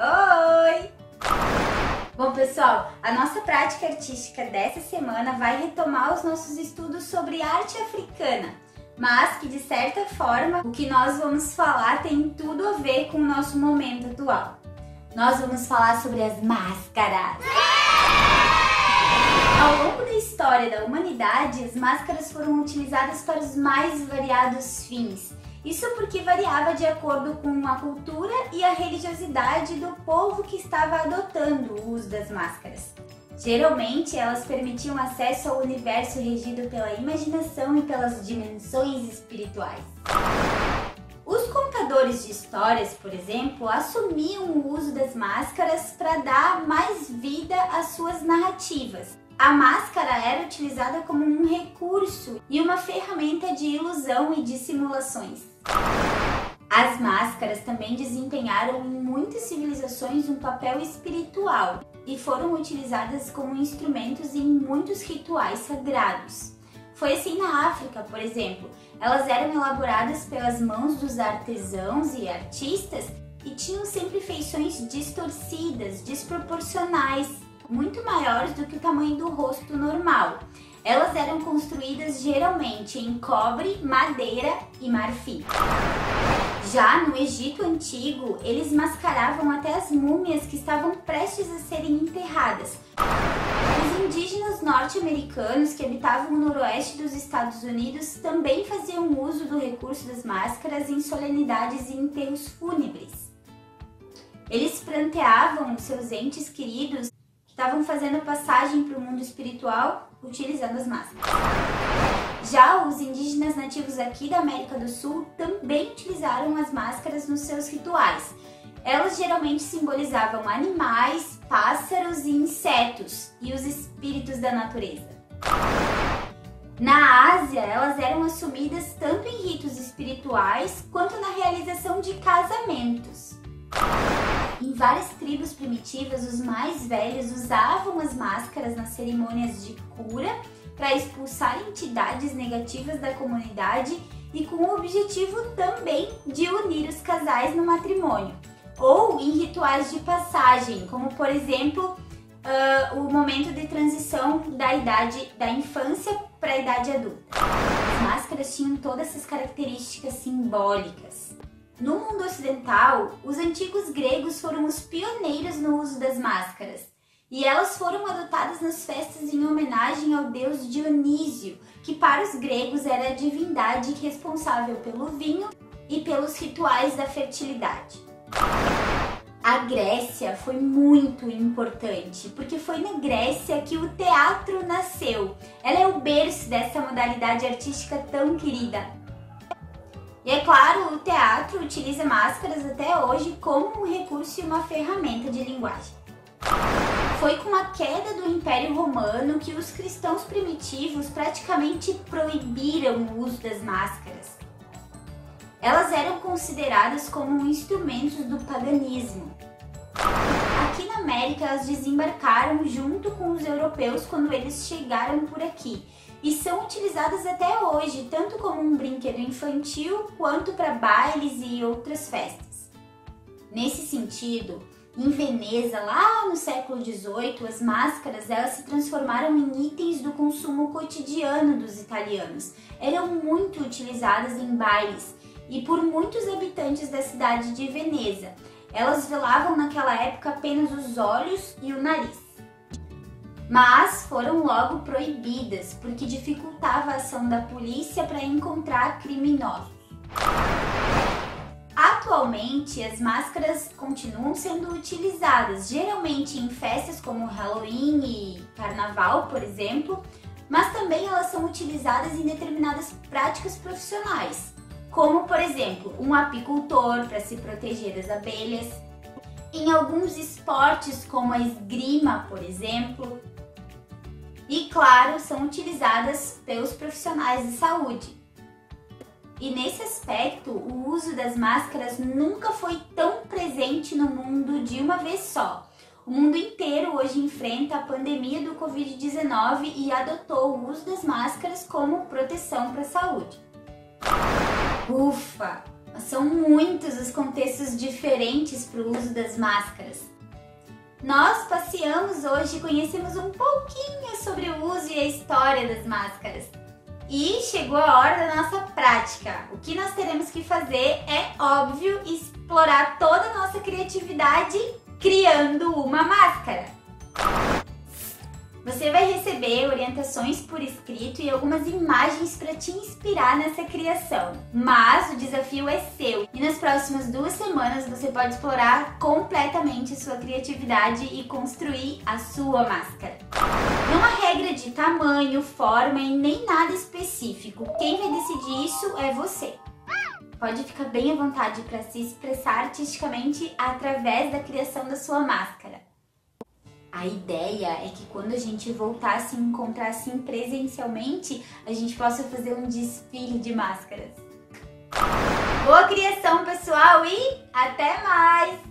Oi! Bom, pessoal, a nossa prática artística dessa semana vai retomar os nossos estudos sobre arte africana, mas que, de certa forma, o que nós vamos falar tem tudo a ver com o nosso momento atual. Nós vamos falar sobre as máscaras. Ao longo da história da humanidade, as máscaras foram utilizadas para os mais variados fins. Isso porque variava de acordo com a cultura e a religiosidade do povo que estava adotando o uso das máscaras. Geralmente, elas permitiam acesso ao universo regido pela imaginação e pelas dimensões espirituais. Os contadores de histórias, por exemplo, assumiam o uso das máscaras para dar mais vida às suas narrativas. A máscara era utilizada como um recurso e uma ferramenta de ilusão e de simulações. As máscaras também desempenharam em muitas civilizações um papel espiritual e foram utilizadas como instrumentos em muitos rituais sagrados. Foi assim na África, por exemplo. Elas eram elaboradas pelas mãos dos artesãos e artistas e tinham sempre feições distorcidas, desproporcionais, muito maiores do que o tamanho do rosto normal. Elas eram construídas geralmente em cobre, madeira e marfim. Já no Egito Antigo, eles mascaravam até as múmias que estavam prestes a serem enterradas. Os indígenas norte-americanos que habitavam o noroeste dos Estados Unidos também faziam uso do recurso das máscaras em solenidades e enterros fúnebres. Eles pranteavam os seus entes queridos que estavam fazendo passagem para o mundo espiritual utilizando as máscaras. Já os indígenas nativos aqui da América do Sul também utilizaram as máscaras nos seus rituais. Elas geralmente simbolizavam animais, pássaros e insetos e os espíritos da natureza. Na Ásia, elas eram assumidas tanto em ritos espirituais quanto na realização de casamentos. Em várias tribos primitivas, os mais velhos usavam as máscaras nas cerimônias de cura para expulsar entidades negativas da comunidade e com o objetivo também de unir os casais no matrimônio, ou em rituais de passagem, como por exemplo o momento de transição da idade da infância para a idade adulta. As máscaras tinham todas essas características simbólicas. No mundo ocidental, os antigos gregos foram os pioneiros no uso das máscaras, e elas foram adotadas nas festas em homenagem ao deus Dionísio, que para os gregos era a divindade responsável pelo vinho e pelos rituais da fertilidade. A Grécia foi muito importante, porque foi na Grécia que o teatro nasceu. Ela é o berço dessa modalidade artística tão querida. E é claro, o teatro utiliza máscaras até hoje como um recurso e uma ferramenta de linguagem. Foi com a queda do Império Romano que os cristãos primitivos praticamente proibiram o uso das máscaras. Elas eram consideradas como instrumentos do paganismo. Aqui na América, elas desembarcaram junto com os europeus quando eles chegaram por aqui e são utilizadas até hoje, tanto como um brinquedo infantil quanto para bailes e outras festas. Nesse sentido, em Veneza, lá no século XVIII, as máscaras elas se transformaram em itens do consumo cotidiano dos italianos. Eram muito utilizadas em bailes e por muitos habitantes da cidade de Veneza. Elas velavam naquela época apenas os olhos e o nariz. Mas foram logo proibidas, porque dificultava a ação da polícia para encontrar criminosos. Atualmente, as máscaras continuam sendo utilizadas, geralmente em festas como Halloween e Carnaval, por exemplo, mas também elas são utilizadas em determinadas práticas profissionais, como, por exemplo, um apicultor para se proteger das abelhas, em alguns esportes como a esgrima, por exemplo, e, claro, são utilizadas pelos profissionais de saúde. E nesse aspecto, o uso das máscaras nunca foi tão presente no mundo de uma vez só. O mundo inteiro hoje enfrenta a pandemia do Covid-19 e, e adotou o uso das máscaras como proteção para a saúde. Ufa! São muitos os contextos diferentes para o uso das máscaras. Nós passeamos hoje e conhecemos um pouquinho sobre o uso e a história das máscaras. E chegou a hora da nossa prática. O que nós teremos que fazer é, óbvio, explorar toda a nossa criatividade criando uma máscara. Você vai receber orientações por escrito e algumas imagens para te inspirar nessa criação. Mas o desafio é seu e nas próximas 2 semanas você pode explorar completamente sua criatividade e construir a sua máscara. Não há regra de tamanho, forma e nem nada específico. Quem vai decidir isso é você. Pode ficar bem à vontade para se expressar artisticamente através da criação da sua máscara. A ideia é que quando a gente voltar a se encontrar assim presencialmente, a gente possa fazer um desfile de máscaras. Boa criação, pessoal, e até mais!